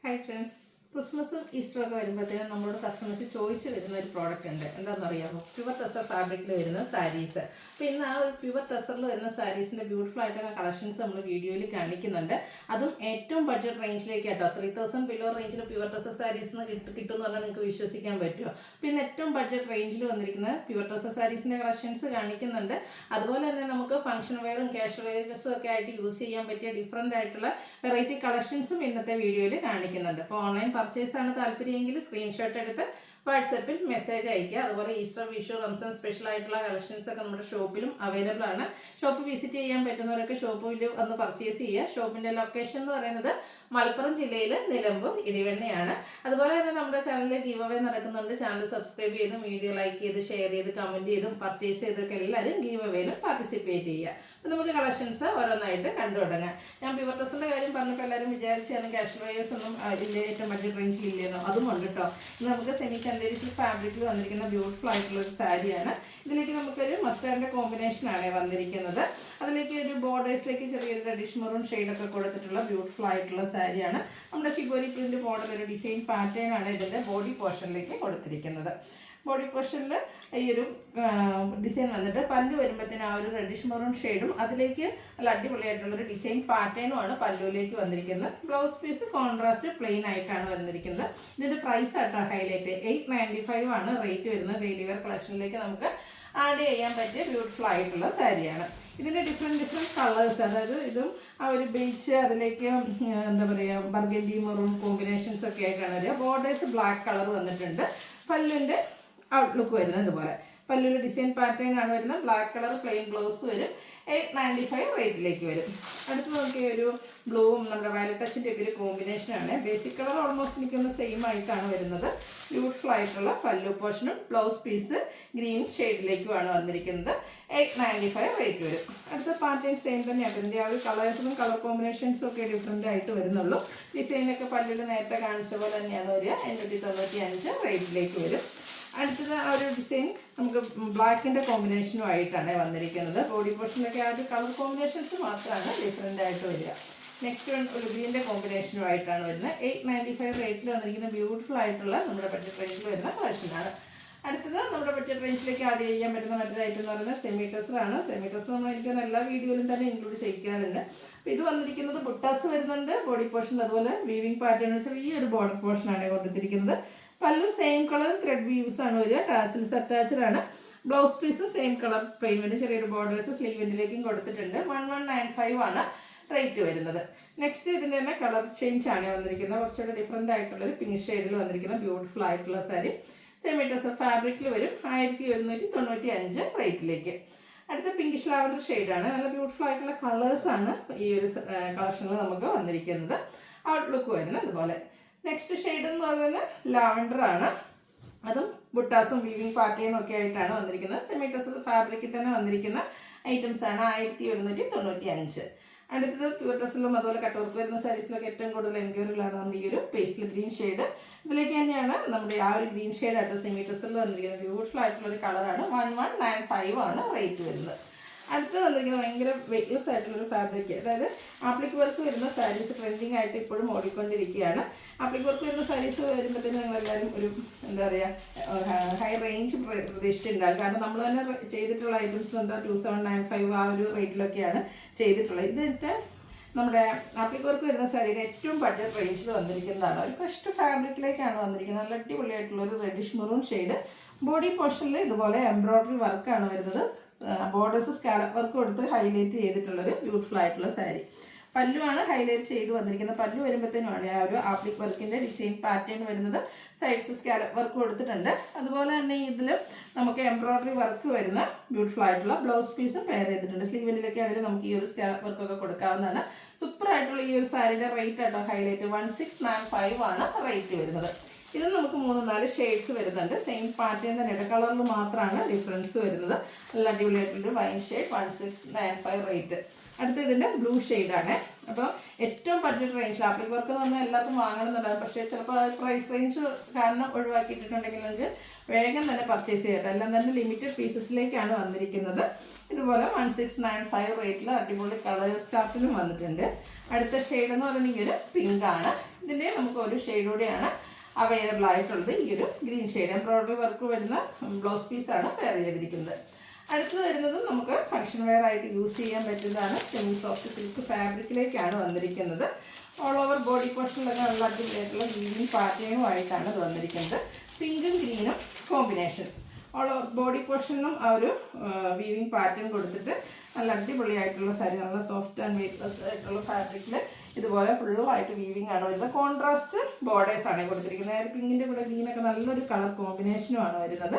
Hi friends. ക്രിസ്മസും ഈസ്റ്ററൊക്കെ വരുമ്പോഴത്തേനും നമ്മളോട് കസ്റ്റമേഴ്സ് ചോദിച്ചു വരുന്ന ഒരു പ്രോഡക്റ്റ് ഉണ്ട്. എന്താണെന്നറിയാമോ? പ്യുവർ ടെസർ ഫാബ്രിക്കിൽ വരുന്ന സാരീസ്. അപ്പോൾ ഇന്ന് ആ ഒരു പ്യുവർ ടെസറിൽ വരുന്ന സാരീസിൻ്റെ ബ്യൂട്ടിഫുൾ ആയിട്ടുള്ള കളക്ഷൻസ് നമ്മൾ വീഡിയോയിൽ കാണിക്കുന്നുണ്ട്. അതും ഏറ്റവും ബഡ്ജറ്റ് റേഞ്ചിലേക്ക് കേട്ടോ. 3000 ബിലോ റേഞ്ചിൽ പ്യുവർ ടെസർ സാരീസ് കിട്ടുമെന്ന് പറഞ്ഞാൽ നിങ്ങൾക്ക് വിശ്വസിക്കാൻ പറ്റുമോ? അപ്പോൾ ഇന്ന് ഏറ്റവും ബഡ്ജറ്റ് റേഞ്ചിൽ വന്നിരിക്കുന്ന പ്യുവർ ടെസർ സാരീസിൻ്റെ കളക്ഷൻസ് കാണിക്കുന്നുണ്ട്. അതുപോലെ തന്നെ നമുക്ക് ഫംഗ്ഷൻ വെയറും ക്യാഷ് വെയർസും ഒക്കെ ആയിട്ട് യൂസ് ചെയ്യാൻ പറ്റിയ ഡിഫറെൻ്റ് ആയിട്ടുള്ള വെറൈറ്റി കളക്ഷൻസും ഇന്നത്തെ വീഡിയോയിൽ കാണിക്കുന്നുണ്ട്. അപ്പോൾ ഓൺലൈൻ പർച്ചേസ് ആണ് താല്പര്യമെങ്കിൽ സ്ക്രീൻഷോട്ട് എടുത്ത് വാട്സപ്പിൽ മെസ്സേജ് അയയ്ക്കുക. അതുപോലെ ഈസ്റ്റർ, വിഷു, റംസാൻ സ്പെഷ്യൽ ആയിട്ടുള്ള കളക്ഷൻസ് ഒക്കെ നമ്മുടെ ഷോപ്പിലും അവൈലബിൾ ആണ്. ഷോപ്പ് വിസിറ്റ് ചെയ്യാൻ പറ്റുന്നവരൊക്കെ ഷോപ്പിൽ വന്ന് പർച്ചേസ് ചെയ്യുക. ഷോപ്പിൻ്റെ ലൊക്കേഷൻ എന്ന് പറയുന്നത് മലപ്പുറം ജില്ലയിൽ നിലമ്പൂർ ഇടിവണ്ണയാണ്. അതുപോലെ തന്നെ നമ്മുടെ ചാനലിൽ ഗീവ് അവേ നടക്കുന്നുണ്ട്. ചാനൽ സബ്സ്ക്രൈബ് ചെയ്തും വീഡിയോ ലൈക്ക് ചെയ്ത് ഷെയർ ചെയ്ത് കമൻറ്റ് ചെയ്തും പർച്ചേസ് ചെയ്തൊക്കെ എല്ലാവരും ഗീവ് അവേയിലും പാർട്ടിസിപ്പേറ്റ് ചെയ്യുക. അപ്പോൾ നമുക്ക് കളക്ഷൻസ് ഓരോന്നായിട്ട് കണ്ടു തുടങ്ങാം. ഞാൻ പ്യുവർ ടെസറിൻ്റെ കാര്യം പറഞ്ഞപ്പോൾ എല്ലാവരും വിചാരിച്ചാണ് ക്യാഷ് വെയേഴ്സ് ഒന്നും ഇല്ലേ, ഏറ്റവും ബഡ്ജറ്റ് റേഞ്ചിൽ ഇല്ലെന്നോ. അതും ഉണ്ട് കേട്ടോ. ഇത് നമുക്ക് സെമി കന്തേരിസിൽ ഫാബ്രിക്കിൽ വന്നിരിക്കുന്ന ബ്യൂട്ടിഫുൾ ആയിട്ടുള്ള ഒരു സാരിയാണ്. ഇതിലേക്ക് നമുക്കൊരു മസ്റ്റാർഡിൻ്റെ കോമ്പിനേഷനാണ് വന്നിരിക്കുന്നത്. അതിലേക്ക് ഒരു ബോർഡേഴ്സിലേക്ക് ചെറിയൊരു റെഡിഷ് മെറൂൺ ഷെയ്ഡൊക്കെ കൊടുത്തിട്ടുള്ള ബ്യൂട്ടിഫുൾ ആയിട്ടുള്ള സാരിയാണ്. നമ്മുടെ ഷിബോരി പ്രിന്റ് മോഡൽ ഒരു ഡിസൈൻ പാറ്റേൺ ആണ് ഇതിൻ്റെ ബോഡി പോർഷനിലേക്ക് കൊടുത്തിരിക്കുന്നത്. ബോഡി പോർഷനിൽ ഈ ഒരു ഡിസൈൻ വന്നിട്ട് പല്ലു വരുമ്പോഴത്തേന് ആ ഒരു റെഡിഷ് മെറൂൺ ഷെയ്ഡും അതിലേക്ക് നല്ല അടിപൊളിയായിട്ടുള്ളൊരു ഡിസൈൻ പാറ്റേണുമാണ് പല്ലുവിലേക്ക് വന്നിരിക്കുന്നത്. ബ്ലൗസ് പീസ് കോൺട്രാസ്റ്റ് പ്ലെയിൻ ആയിട്ടാണ് വന്നിരിക്കുന്നത്. ഇതിൻ്റെ പ്രൈസ് ആട്ടോ ഹൈലൈറ്റ്. 895 ആണ് റേറ്റ് വരുന്നത്. ഡെയിലി വെയർ കളക്ഷനിലേക്ക് നമുക്ക് ആഡ് ചെയ്യാൻ പറ്റിയ ബ്യൂട്ടിഫുൾ ആയിട്ടുള്ള സാരിയാണ്. ഇതിൻ്റെ ഡിഫറെൻറ്റ് കളേഴ്സ്, അതായത് ഇതും ആ ഒരു ബേസ് അതിലേക്ക് എന്താ പറയുക ബർഗൻഡി മെറൂൺ കോമ്പിനേഷൻസ് ഒക്കെ ആയിട്ടാണ് വരിക. ബോർഡേഴ്സ് ബ്ലാക്ക് കളർ വന്നിട്ടുണ്ട്. പല്ലുവിൻ്റെ ഔട്ട്ലുക്ക് വരുന്നത് ഇതുപോലെ പല്ലുവിൽ ഡിസൈൻ പാറ്റേൺ ആണ് വരുന്നത്. ബ്ലാക്ക് കളർ പ്ലെയിൻ ബ്ലൗസ് വരും. 895 റേറ്റിലേക്ക് വരും. അടുത്ത് നോക്കിയ ഒരു ബ്ലൂവും നമ്മുടെ വയലറ്റ് ടച്ചിൻ്റെ ഒക്കെ ഒരു കോമ്പിനേഷനാണ്. ബേസിക് കളർ ഓൾമോസ്റ്റ് എനിക്കൊന്ന് സെയിം ആയിട്ടാണ് വരുന്നത്. ബ്യൂട്ടിഫുൾ ആയിട്ടുള്ള പല്ലു പോർഷനും ബ്ലൗസ് പീസ് ഗ്രീൻ ഷെയ്ഡിലേക്കുമാണ് വന്നിരിക്കുന്നത്. 895 റേറ്റ് വരും. അടുത്ത പാറ്റേൺ സെയിം തന്നെയാണ്. ഇതിൻ്റെ ആ ഒരു കളേഴ്സിനും കളർ കോമ്പിനേഷൻസും ഒക്കെ ഡിഫറെൻ്റ് ആയിട്ട് വരുന്നുള്ളൂ. ഡിസൈനൊക്കെ പല്ലുവിൽ നേരത്തെ കാണിച്ച പോലെ തന്നെയാണ് വരിക. 895 റേറ്റിലേക്ക് വരും. അടുത്തത് ആ ഒരു ഡിസൈൻ നമുക്ക് ബ്ലാക്കിൻ്റെ കോമ്പിനേഷനുമായിട്ടാണ് വന്നിരിക്കുന്നത്. ബോഡി പോർഷനിലൊക്കെ ആ ഒരു കളർ കോമ്പിനേഷൻസ് മാത്രമാണ് ഡിഫറെൻ്റ് ആയിട്ട് വരിക. നെക്സ്റ്റ് ഒരു ഗ്രീൻ്റെ കോമ്പിനേഷനുമായിട്ടാണ് വരുന്നത്. 895 റേറ്റിൽ വന്നിരിക്കുന്ന ബ്യൂട്ടിഫുൾ ആയിട്ടുള്ള നമ്മുടെ ബഡ്ജറ്റ് റേഞ്ചിൽ വരുന്ന കളക്ഷനാണ്. അടുത്തത് നമ്മുടെ ബഡ്ജറ്റ് റേഞ്ചിലേക്ക് ആഡ് ചെയ്യാൻ പറ്റുന്ന മറ്റൊരു ഐറ്റം എന്ന് പറയുന്നത് സെമി ടെസറാണ്. സെമി ടെസർ നമ്മൾ എനിക്ക് എല്ലാ വീഡിയോയിലും തന്നെ ഇൻക്ലൂഡ് ചെയ്യിക്കാറുണ്ട്. അപ്പോൾ ഇത് വന്നിരിക്കുന്നത് ബുട്ടാസ് വരുന്നുണ്ട് ബോഡി പോർഷൻ. അതുപോലെ വീവിങ് പാറ്റേൺ ചെറിയൊരു ബോർഡർ പോർഷനാണ് കൊടുത്തിരിക്കുന്നത്. Pallu same colour thread weaves ആണ് വരിക. ടാസിൽസ് അറ്റാച്ച്ഡ് ആണ്. Blouse piece same colour plain ചെറിയൊരു ബോർഡേഴ്സ് സ്ലീവിൻ്റിലേക്കും കൊടുത്തിട്ടുണ്ട്. 1195 ആണ് റേറ്റ് വരുന്നത്. നെക്സ്റ്റ് ഇതിൻ്റെ തന്നെ കളർ ചേഞ്ച് ആണ് വന്നിരിക്കുന്നത്. കുറച്ചുകൂടെ ഡിഫറെൻ്റ് ആയിട്ടുള്ളൊരു പിങ്ക് ഷെയ്ഡിൽ വന്നിരിക്കുന്ന ബ്യൂട്ടിഫുൾ ആയിട്ടുള്ള സാരി സെമി ടെസർ ഫാബ്രിക്കിൽ വരും. 1195 റേറ്റിലേക്ക്. അടുത്ത പിങ്കിഷ് ലാവൻഡർ ഷെയ്ഡാണ്. നല്ല ബ്യൂട്ടിഫുൾ ആയിട്ടുള്ള കളേഴ്സാണ് ഈ ഒരു കളക്ഷനിൽ നമുക്ക് വന്നിരിക്കുന്നത്. ഔട്ട്ലുക്ക് വരുന്നത് അതുപോലെ. നെക്സ്റ്റ് ഷെയ്ഡ് എന്ന് പറയുന്നത് ലാവൻഡർ ആണ്. അതും ബുട്ടാസും വീവിങ് പാറ്റേണും ഒക്കെ ആയിട്ടാണ് വന്നിരിക്കുന്നത്. സെമി ടെസർ ഫാബ്രിക്കിൽ തന്നെ വന്നിരിക്കുന്ന ഐറ്റംസ് ആണ്. 1195. അടുത്തത് പ്യുവർ ടെസറിലും അതുപോലെ കട്ട് വർക്ക് വരുന്ന സാരീസിലൊക്കെ ഏറ്റവും കൂടുതൽ എൻക്വയറികളാണ് നമ്മുടെ ഈ ഒരു പേസ്റ്റൽ ഗ്രീൻ ഷെയ്ഡ്. ഇതിലേക്ക് തന്നെയാണ് നമ്മുടെ ആ ഒരു ഗ്രീൻ ഷെയ്ഡ് ആയിട്ട് സെമി ടെസറിൽ വന്നിരിക്കുന്നത്. ബ്യൂട്ടിഫുൾ ആയിട്ടുള്ളൊരു കളറാണ്. 1195 ആണ് റേറ്റ് വരുന്നത്. അടുത്ത് വന്നിരിക്കുന്നത് ഭയങ്കര വെയ്റ്റ്ലെസ് ആയിട്ടുള്ളൊരു ഫാബ്രിക്, അതായത് ആപ്ലിക് വർക്ക് വരുന്ന സാരീസ് ട്രെൻഡിങ് ആയിട്ട് ഇപ്പോഴും ഓടിക്കൊണ്ടിരിക്കുകയാണ്. ആപ്ലിക് വർക്ക് വരുന്ന സാരീസ് വരുമ്പോഴത്തേനും നിങ്ങളെല്ലാവരും ഒരു എന്താ പറയുക ഹൈ റേഞ്ച് പ്രതീക്ഷിച്ചിട്ടുണ്ടാകും. കാരണം നമ്മൾ തന്നെ ചെയ്തിട്ടുള്ള ഐറ്റംസ് എന്താ 2795 ആ ഒരു റേറ്റിലൊക്കെയാണ് ചെയ്തിട്ടുള്ളത്. ഇതിട്ട് നമ്മുടെ ആപ്ലിക് വർക്ക് വരുന്ന സാരിയുടെ ഏറ്റവും ബഡ്ജറ്റ് റേഞ്ചിൽ വന്നിരിക്കുന്നതാണ്. ഒരു ഫസ്റ്റ് ഫാബ്രിക്കിലേക്കാണ് വന്നിരിക്കുന്നത്. നല്ല അടിപൊളിയായിട്ടുള്ളൊരു റെഡിഷ് മെറൂൺ ഷെയ്ഡ്. ബോഡി പോർഷനിൽ ഇതുപോലെ എംബ്രോയ്ഡറി വർക്കാണ് വരുന്നത്. ബോർഡേഴ്സ് സ്കാലപ്പ് വർക്ക് കൊടുത്ത് ഹൈലൈറ്റ് ചെയ്തിട്ടുള്ളൊരു ബ്യൂട്ടിഫുൾ ആയിട്ടുള്ള സാരി. പല്ലുവാണ് ഹൈലൈറ്റ് ചെയ്ത് വന്നിരിക്കുന്നത്. പല്ലു വരുമ്പോഴത്തേനുമാണ് ആ ഒരു ആപ്ലിക് വർക്കിൻ്റെ ഡിസൈൻ പാറ്റേൺ വരുന്നത്. സൈഡ്സ് സ്കാലപ്പ് വർക്ക് കൊടുത്തിട്ടുണ്ട്. അതുപോലെ തന്നെ ഇതിൽ നമുക്ക് എംബ്രോയ്ഡറി വർക്ക് വരുന്ന ബ്യൂട്ടിഫുൾ ആയിട്ടുള്ള ബ്ലൗസ് പീസും പെയർ ചെയ്തിട്ടുണ്ട്. സ്ലീവിൻ്റിലൊക്കെ ആണെങ്കിൽ നമുക്ക് ഈ ഒരു സ്കാലപ്പ് വർക്കൊക്കെ കൊടുക്കാവുന്നതാണ്. സൂപ്പറായിട്ടുള്ള ഈ ഒരു സാരിയുടെ റേറ്റ് ആട്ടോ ഹൈലൈറ്റ്. 1695 ആണ് റേറ്റ് വരുന്നത്. ഇത് നമുക്ക് 3-4 ഷെയ്ഡ്സ് വരുന്നുണ്ട്. സെയിം പാറ്റേൺ തന്നെ കളറിൽ മാത്രമാണ് ഡിഫറൻസ് വരുന്നത്. നല്ല അടിപൊളിയായിട്ടുള്ളൊരു വൈൻ ഷെയ്ഡ്. 1695 റേറ്റ്. അടുത്ത ഇതിൻ്റെ ബ്ലൂ ഷെയ്ഡാണ്. അപ്പോൾ ഏറ്റവും ബഡ്ജറ്റ് റേഞ്ചിൽ ആപ്ലിക് വർക്ക് എന്ന് പറഞ്ഞാൽ എല്ലാവർക്കും വാങ്ങണമെന്നുണ്ടാകും. പക്ഷേ ചിലപ്പോൾ പ്രൈസ് റേഞ്ച് കാരണം ഒഴിവാക്കിയിട്ടുണ്ടെങ്കിൽ നിങ്ങൾക്ക് വേഗം തന്നെ പർച്ചേസ് ചെയ്യട്ടെ. എല്ലാം തന്നെ ലിമിറ്റഡ് പീസസിലേക്കാണ് വന്നിരിക്കുന്നത്. ഇതുപോലെ 1695 റേറ്റിൽ അടിപൊളി കളേഴ്സ് ചാർട്ടിലും വന്നിട്ടുണ്ട്. അടുത്ത ഷെയ്ഡ് എന്ന് പറയുന്നത് ഈ ഒരു പിങ്ക് ആണ്. ഇതിൻ്റെ നമുക്ക് ഒരു ഷെയ്ഡ് കൂടിയാണ് അവൈലബിൾ ആയിട്ടുള്ളത്. ഈ ഒരു ഗ്രീൻ ഷെയ്ഡ് എംബ്രോയ്ഡറി വർക്ക് വരുന്ന ബ്ലൗസ് പീസാണ് വെയർ ചെയ്തിരിക്കുന്നത്. അടുത്തത് വരുന്നത് നമുക്ക് ഫംഗ്ഷൻ വെയർ ആയിട്ട് യൂസ് ചെയ്യാൻ പറ്റുന്നതാണ്. സെമി സോഫ്റ്റ് സിൽക്ക് ഫാബ്രിക്കിലേക്കാണ് വന്നിരിക്കുന്നത്. ഓൾ ഓവർ ബോഡി പോർഷനിലൊക്കെ നല്ല അടിപൊളിയായിട്ടുള്ള വീവിങ് പാറ്റേണുമായിട്ടാണ് ഇത് വന്നിരിക്കുന്നത്. പിങ്കും ഗ്രീനും കോമ്പിനേഷൻ. ഓൾ ഓവർ ബോഡി പോർഷനിലും ആ ഒരു വീവിങ് പാറ്റേൺ കൊടുത്തിട്ട് നല്ല അടിപൊളിയായിട്ടുള്ള സാരി, നല്ല സോഫ്റ്റ് ആൻഡ് വെയ്റ്റ്ലെസ് ആയിട്ടുള്ള ഫാബ്രിക്കിൽ ഇതുപോലെ ഫുള്ളായിട്ട് വീവിങ് ആണ് വരുന്നത്. കോൺട്രാസ്റ്റ് ബോർഡേഴ്സാണ് കൊടുത്തിരിക്കുന്നത്. പിങ്കിൻ്റെ കൂടെ ഗ്രീനൊക്കെ നല്ലൊരു കളർ കോമ്പിനേഷനുമാണ് വരുന്നത്.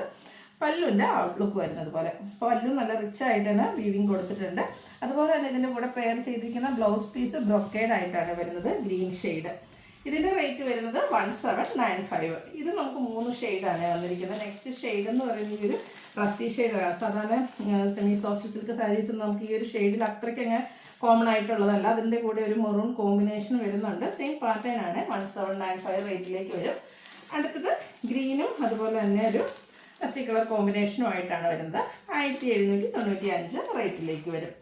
പല്ലുവിൻ്റെ ഔട്ട്ലുക്ക് വരുന്നത് പോലെ പല്ലു നല്ല റിച്ച് ആയിട്ട് തന്നെ വീവിങ് കൊടുത്തിട്ടുണ്ട്. അതുപോലെ തന്നെ ഇതിൻ്റെ കൂടെ പെയർ ചെയ്തിരിക്കുന്ന ബ്ലൗസ് പീസ് ബ്രൊക്കേഡ് ആയിട്ടാണ് വരുന്നത്, ഗ്രീൻ ഷെയ്ഡ്. ഇതിൻ്റെ റേറ്റ് വരുന്നത് 1795. ഇത് നമുക്ക് 3 ഷെയ്ഡാണ് വന്നിരിക്കുന്നത്. നെക്സ്റ്റ് ഷെയ്ഡ് എന്ന് പറയുന്നത് ഈ ഒരു റസ്റ്റി ഷെയ്ഡാണ്. സാധാരണ സെമി സോഫ്റ്റ് സിൽക്ക് സാരീസ് നമുക്ക് ഈ ഒരു ഷെയ്ഡിൽ അത്രയ്ക്ക് അങ്ങനെ കോമൺ ആയിട്ടുള്ളതല്ല. അതിൻ്റെ കൂടെ ഒരു മെറൂൺ കോമ്പിനേഷൻ വരുന്നുണ്ട്. സെയിം പാറ്റേൺ ആണ് 1795 റേറ്റിലേക്ക് വരും. അടുത്തത് ഗ്രീനും അതുപോലെ തന്നെ ഒരു റസ്റ്റി കളർ കോമ്പിനേഷനുമായിട്ടാണ് വരുന്നത്. 1795 റേറ്റിലേക്ക് വരും.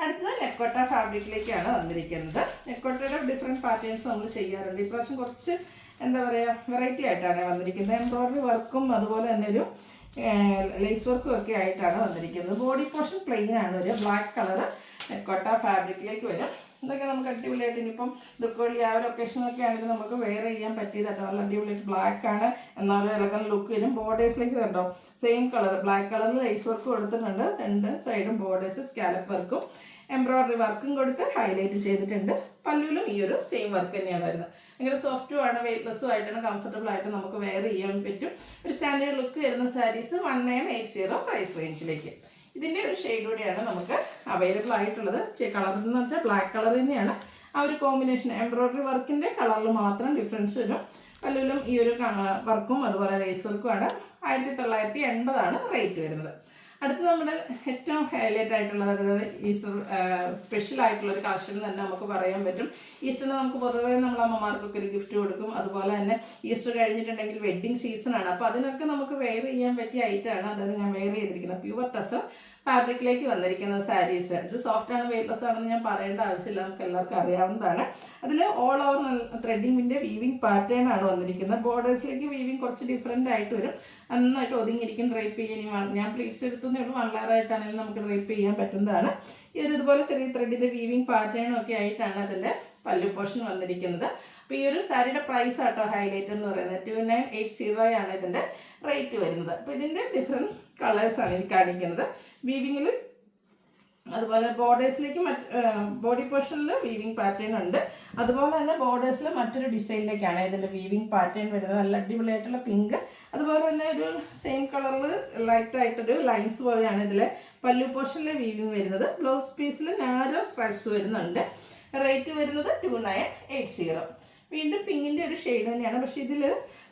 അടുത്തത് നെക്കോട്ട ഫാബ്രിക്കിലേക്കാണ് വന്നിരിക്കുന്നത്. നെക്കോട്ടയുടെ ഡിഫറെൻറ്റ് പാറ്റേൺസ് നമ്മൾ ചെയ്യാറുണ്ട്. ഇപ്രാവശ്യം കുറച്ച് എന്താ പറയുക വെറൈറ്റി ആയിട്ടാണ് വന്നിരിക്കുന്നത്. എംബ്രോയ്ഡറി വർക്കും അതുപോലെ തന്നെ ഒരു ലേസ് വർക്കും ഒക്കെ ആയിട്ടാണ് വന്നിരിക്കുന്നത്. ബോഡി പോർഷൻ പ്ലെയിൻ ആണ് ഒരു ബ്ലാക്ക് കളർ നെക്കോട്ട ഫാബ്രിക്കിലേക്ക് വരും. ഇതൊക്കെ നമുക്ക് അടിപൊളിയായിട്ട് ഇനിയിപ്പം ദുഃഖവെള്ളി ആ ഒരു ഒക്കേഷനൊക്കെ ആണെങ്കിൽ നമുക്ക് വെയർ ചെയ്യാൻ പറ്റിയതാട്ടോ. നല്ല അടിപൊളിയായിട്ട് ബ്ലാക്ക് ആണ്, എന്നാലും ഇളകുന്ന ലുക്ക് വരും. ബോർഡേഴ്സിലേക്ക് കണ്ടോ സെയിം കളർ ബ്ലാക്ക് കളറിൽ ലേസ് വർക്ക് കൊടുത്തിട്ടുണ്ട്. 2 സൈഡും ബോർഡേഴ്സ് സ്കാലപ്പ് വർക്കും എംബ്രോയ്ഡറി വർക്കും കൊടുത്ത് ഹൈലൈറ്റ് ചെയ്തിട്ടുണ്ട്. പല്ലുവിലും ഈ ഒരു സെയിം വർക്ക് തന്നെയാണ് വരുന്നത്. ഭയങ്കര സോഫ്റ്റും ആണ്, വെയ്റ്റ്ലെസ്സും ആയിട്ടാണ്, കംഫർട്ടബിൾ ആയിട്ട് നമുക്ക് വെയർ ചെയ്യാൻ പറ്റും. ഒരു സ്റ്റാൻഡേർഡ് ലുക്ക് വരുന്ന സാരീസ് 1980 പ്രൈസ് റേഞ്ചിലേക്ക്. ഇതിൻ്റെ ഒരു ഷെയ്ഡ് കൂടിയാണ് നമുക്ക് അവൈലബിൾ ആയിട്ടുള്ളത്. കളർ എന്ന് വെച്ചാൽ ബ്ലാക്ക് കളർ തന്നെയാണ്. ആ ഒരു കോമ്പിനേഷൻ എംബ്രോയ്ഡറി വർക്കിൻ്റെ കളറിൽ മാത്രം ഡിഫറൻസ് വരും. പല്ലുവിലും ഈ ഒരു വർക്കും അതുപോലെ ലേസ് വർക്കുമാണ്. 1980 റേറ്റ് വരുന്നത്. അടുത്ത് നമ്മുടെ ഏറ്റവും ഹൈലൈറ്റ് ആയിട്ടുള്ളത്, അതായത് ഈസ്റ്റർ സ്പെഷ്യൽ ആയിട്ടുള്ള ഒരു കളക്ഷൻ തന്നെ നമുക്ക് പറയാൻ പറ്റും. ഈസ്റ്ററിന് നമുക്ക് പൊതുവേ നമ്മൾ അമ്മമാർക്കൊക്കെ ഒരു ഗിഫ്റ്റ് കൊടുക്കും. അതുപോലെ തന്നെ ഈസ്റ്റർ കഴിഞ്ഞിട്ടുണ്ടെങ്കിൽ വെഡ്ഡിങ് സീസണാണ്. അപ്പോൾ അതിനൊക്കെ നമുക്ക് വെയർ ചെയ്യാൻ പറ്റിയ ഐറ്റമാണ്. അതായത് ഞാൻ വെയർ ചെയ്തിരിക്കുന്നത് പ്യുവർ ടസർ ഫാബ്രിക്കിലേക്ക് വന്നിരിക്കുന്ന സാരീസ്. ഇത് സോഫ്റ്റ് ആണ്, വെയ്റ്റ്ലെസ് ആണെന്ന് ഞാൻ പറയേണ്ട ആവശ്യമില്ല, നമുക്ക് എല്ലാവർക്കും അറിയാവുന്നതാണ്. അതിൽ ഓൾ ഓവർ ത്രെഡിങ്ങിൻ്റെ വീവിങ് പാറ്റേൺ ആണ് വന്നിരിക്കുന്നത്. ബോർഡേഴ്സിലേക്ക് വീവിങ് കുറച്ച് ഡിഫറെൻ്റ് ആയിട്ട് വരും. നന്നായിട്ട് ഒതുങ്ങിയിരിക്കും. ഡ്രൈപ്പ് ചെയ്യാൻ ഞാൻ പ്ലീറ്റ്സ് എടുത്തുന്നേ ഉള്ളൂ. 1 ലെയർ ആയിട്ടാണെങ്കിലും നമുക്ക് ഡ്രൈപ്പ് ചെയ്യാൻ പറ്റുന്നതാണ്. ഈ ഒരു ഇതുപോലെ ചെറിയ ത്രെഡിൻ്റെ വീവിങ് പാറ്റേണും ഒക്കെ ആയിട്ടാണ് അതിൻ്റെ പല്ലു പോർഷൻ വന്നിരിക്കുന്നത്. അപ്പോൾ ഈ ഒരു സാരിയുടെ പ്രൈസ് ആട്ടോ ഹൈലൈറ്റ് എന്ന് പറയുന്നത്. 2980 ആണ് ഇതിൻ്റെ റേറ്റ് വരുന്നത്. അപ്പോൾ ഇതിൻ്റെ ഡിഫറെൻറ്റ് കളേഴ്സാണ് എനിക്ക് കാണിക്കുന്നത്. വീവിങ്ങിൽ അതുപോലെ ബോർഡേഴ്സിലേക്ക് ബോഡി പോർഷനിൽ വീവിങ് പാറ്റേൺ ഉണ്ട്. അതുപോലെ തന്നെ ബോർഡേഴ്സിൽ മറ്റൊരു ഡിസൈനിലേക്കാണ് ഇതിൻ്റെ വീവിങ് പാറ്റേൺ വരുന്നത്. നല്ല അടിപൊളിയായിട്ടുള്ള പിങ്ക്, അതുപോലെ തന്നെ ഒരു സെയിം കളറിൽ ലൈറ്റായിട്ടൊരു ലൈൻസ് പോലെയാണ് ഇതിൽ പല്ലു പോർഷനിലെ വീവിങ് വരുന്നത്. ബ്ലൗസ് പീസിൽ നാരോ സ്ട്രൈപ്സ് വരുന്നുണ്ട്. റേറ്റ് വരുന്നത് 2980. വീണ്ടും പിങ്കിൻ്റെ ഒരു ഷെയ്ഡ് തന്നെയാണ്. പക്ഷേ ഇതിൽ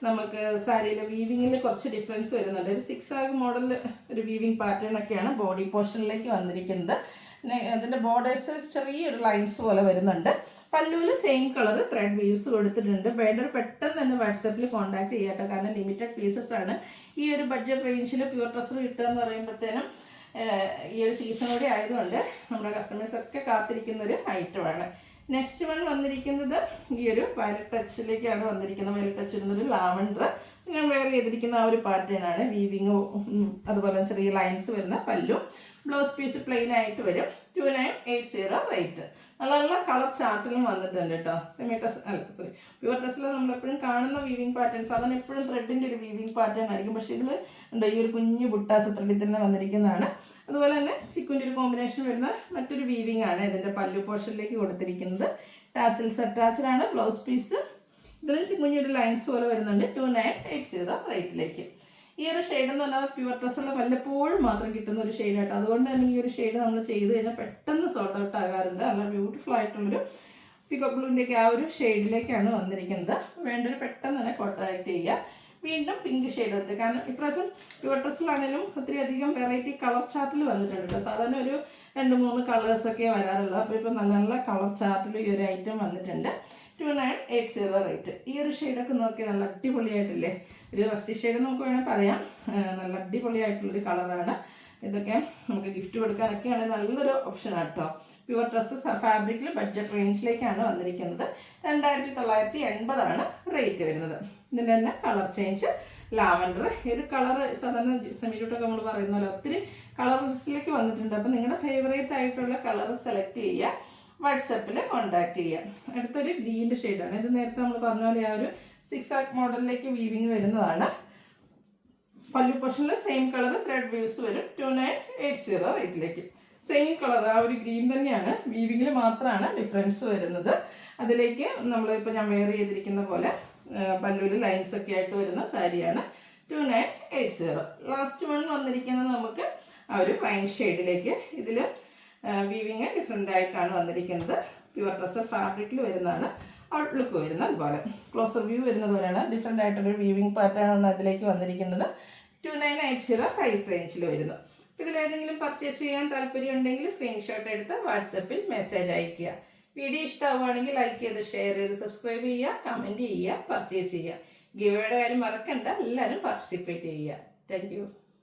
നമുക്ക് സാരിയിലെ വീവിങ്ങിൽ കുറച്ച് ഡിഫറൻസ് വരുന്നുണ്ട്. ഒരു 6 ആഗ് മോഡൽ ഒരു വീവിങ് പാറ്റേൺ ഒക്കെയാണ് ബോഡി പോർഷനിലേക്ക് വന്നിരിക്കുന്നത്. അതിൻ്റെ ബോർഡേഴ്സ് ചെറിയൊരു ലൈൻസ് പോലെ വരുന്നുണ്ട്. പല്ലുവിൽ സെയിം കളർ ത്രെഡ് വീവ്സ് കൊടുത്തിട്ടുണ്ട്. വേണ്ടൊരു പെട്ടെന്ന് തന്നെ വാട്സാപ്പിൽ കോൺടാക്ട് ചെയ്യാട്ടോ, കാരണം ലിമിറ്റഡ് പീസസ് ആണ്. ഈ ഒരു ബഡ്ജറ്റ് റേഞ്ചിൽ പ്യുവർ ഡ്രസ്സ് കിട്ടുക എന്ന് പറയുമ്പോഴത്തേനും ഈ ഒരു സീസൺ കൂടി ആയതുകൊണ്ട് നമ്മുടെ കസ്റ്റമേഴ്സൊക്കെ കാത്തിരിക്കുന്നൊരു ഐറ്റമാണ്. നെക്സ്റ്റ് വൺ വന്നിരിക്കുന്നത് ഈ ഒരു വയലറ്റ് ടച്ചിലേക്കാണ് വന്നിരിക്കുന്നത്. വയലറ്റ് ടച്ച് ഇടുന്നൊരു ലാവൻഡർ ഞാൻ വെയർ ചെയ്തിരിക്കുന്ന ആ ഒരു പാറ്റേൺ ആണ്. വീവിങ്ങും അതുപോലെ ചെറിയ ലൈൻസ് വരുന്ന പല്ലു. ബ്ലൗസ് പീസ് പ്ലെയിൻ ആയിട്ട് വരും. 2980 റേറ്റ്. നല്ല നല്ല കളർ ചാർട്ടിലും വന്നിട്ടുണ്ട് കേട്ടോ. സെമി ടസ് പ്യുവർ ടസിൽ നമ്മളെപ്പോഴും കാണുന്ന വീവിങ് പാറ്റേൺസ് അതാണ് എപ്പോഴും ത്രെഡിൻ്റെ ഒരു വീവിങ് പാറ്റേൺ ആയിരിക്കും. പക്ഷേ ഇതിൽ ഉണ്ട് ഈ ഒരു കുഞ്ഞു ബുട്ടാസ് ത്രെഡിൽ തന്നെ വന്നിരിക്കുന്നതാണ്. അതുപോലെ തന്നെ ചിക്കുൻ്റെ ഒരു കോമ്പിനേഷൻ വരുന്ന മറ്റൊരു വീവിങ് ആണ് ഇതിൻ്റെ പല്ലു പോർഷനിലേക്ക് കൊടുത്തിരിക്കുന്നത്. ടാസിൽസ് അറ്റാച്ച്ഡ് ആണ്. ബ്ലൗസ് പീസ് ഇതിലും ചിക്കുഞ്ഞൊരു ലൈൻസ് പോലെ വരുന്നുണ്ട്. 2980 റേറ്റിലേക്ക്. ഈ ഒരു ഷെയ്ഡ് എന്ന് പറഞ്ഞാൽ പ്യുവർ ഡ്രസ്സിൽ വല്ലപ്പോഴും മാത്രം കിട്ടുന്ന ഒരു ഷെയ്ഡായിട്ട്. അതുകൊണ്ട് തന്നെ ഈ ഒരു ഷെയ്ഡ് നമ്മൾ ചെയ്ത് കഴിഞ്ഞാൽ പെട്ടെന്ന് സോൾട്ട് ഔട്ട് ആകാറുണ്ട്. നല്ല ബ്യൂട്ടിഫുൾ ആയിട്ടുള്ളൊരു പിക്കോക്ക് ബ്ലൂവിൻ്റെയൊക്കെ ആ ഒരു ഷെയ്ഡിലേക്കാണ് വന്നിരിക്കുന്നത്. വേണ്ടൊരു പെട്ടെന്ന് തന്നെ കോൺടാക്ട് ചെയ്യുക. വീണ്ടും പിങ്ക് ഷെയ്ഡ് വന്നത്, കാരണം ഇപ്രാവശ്യം പ്യുവർ ഡ്രസ്സിലാണെങ്കിലും ഒത്തിരി അധികം വെറൈറ്റി കളർ ചാർട്ടിൽ വന്നിട്ടുണ്ട്. സാധാരണ ഒരു 2-3 കളേഴ്സൊക്കെ വരാറുള്ളൂ. അപ്പോൾ ഇപ്പോൾ നല്ല നല്ല കളർ ചാർട്ടിൽ ഈ ഒരു ഐറ്റം വന്നിട്ടുണ്ട്. 2980 റേറ്റ്. ഈ ഒരു ഷെയ്ഡൊക്കെ നോക്കി നല്ല അടിപൊളിയായിട്ടില്ലേ? ഒരു റസ്റ്റി ഷെയ്ഡ് നമുക്ക് വേണമെങ്കിൽ പറയാം. നല്ല അടിപൊളിയായിട്ടുള്ളൊരു കളറാണ്. ഇതൊക്കെ നമുക്ക് ഗിഫ്റ്റ് കൊടുക്കാനൊക്കെയാണ് നല്ലൊരു ഓപ്ഷനാണ് കേട്ടോ. പ്യുവർ ഡ്രസ്സസ് ഫാബ്രിക്കിൽ ബഡ്ജറ്റ് റേഞ്ചിലേക്കാണ് വന്നിരിക്കുന്നത്. 2980 റേറ്റ് വരുന്നത്. ഇതിൻ്റെ തന്നെ കളർ ചേഞ്ച് ലാവൻഡർ. ഏത് കളർ സാധാരണ സെമിലൂട്ടൊക്കെ നമ്മൾ പറയുന്ന പോലെ ഒത്തിരി കളേഴ്സിലേക്ക് വന്നിട്ടുണ്ട്. അപ്പോൾ നിങ്ങളുടെ ഫേവറേറ്റ് ആയിട്ടുള്ള കളർ സെലക്ട് ചെയ്യുക, വാട്സപ്പിൽ കോൺടാക്ട് ചെയ്യുക. അടുത്തൊരു ഗ്രീൻ്റെ ഷെയ്ഡാണ്. ഇത് നേരത്തെ നമ്മൾ പറഞ്ഞ പോലെ ആ ഒരു 6 ആർക്ക് മോഡലിലേക്ക് വീവിങ് വരുന്നതാണ്. പല്ലു പോർഷനിൽ സെയിം കളർ ത്രെഡ് വ്യൂസ് വരും. 2980 റേറ്റിലേക്ക്. സെയിം കളർ ആ ഒരു ഗ്രീൻ തന്നെയാണ്, വീവിങ്ങിൽ മാത്രമാണ് ഡിഫറൻസ് വരുന്നത്. അതിലേക്ക് നമ്മളിപ്പോൾ ഞാൻ വെയർ ചെയ്തിരിക്കുന്ന പോലെ പല്ലുവിൽ ലൈൻസ് ഒക്കെ ആയിട്ട് വരുന്ന സാരിയാണ് 2980. ലാസ്റ്റ് വൺ വന്നിരിക്കുന്നത് നമുക്ക് ആ ഒരു വൈൻ ഷെയ്ഡിലേക്ക്. ഇതിൽ വീവിങ് ഡിഫറെൻ്റ് ആയിട്ടാണ് വന്നിരിക്കുന്നത്. പ്യുവർ ഡ്രസ്സ് ഫാബ്രിക്കിൽ വരുന്നതാണ്. ഔട്ട്ലുക്ക് വരുന്നത് അതുപോലെ ക്ലോസർ വ്യൂ വരുന്നത് പോലെയാണ്. ഡിഫറെൻ്റ് ആയിട്ടൊരു വീവിങ് പാറ്റേൺ ആണ് അതിലേക്ക് വന്നിരിക്കുന്നത്. 2980 പ്രൈസ് റേഞ്ചിൽ വരുന്നു. ഇതിലേതെങ്കിലും പർച്ചേസ് ചെയ്യാൻ താല്പര്യം ഉണ്ടെങ്കിൽ സ്ക്രീൻഷോട്ട് എടുത്ത് വാട്സപ്പിൽ മെസ്സേജ് അയയ്ക്കുക. വീഡിയോ ഇഷ്ടമാവുകയാണെങ്കിൽ ലൈക്ക് ചെയ്ത് ഷെയർ ചെയ്ത് സബ്സ്ക്രൈബ് ചെയ്യുക, കമൻറ്റ് ചെയ്യുക, പർച്ചേസ് ചെയ്യുക. ഗിവ് അവേയുടെ കാര്യം മറക്കണ്ട, എല്ലാവരും പാർട്ടിസിപ്പേറ്റ് ചെയ്യുക. Thank you.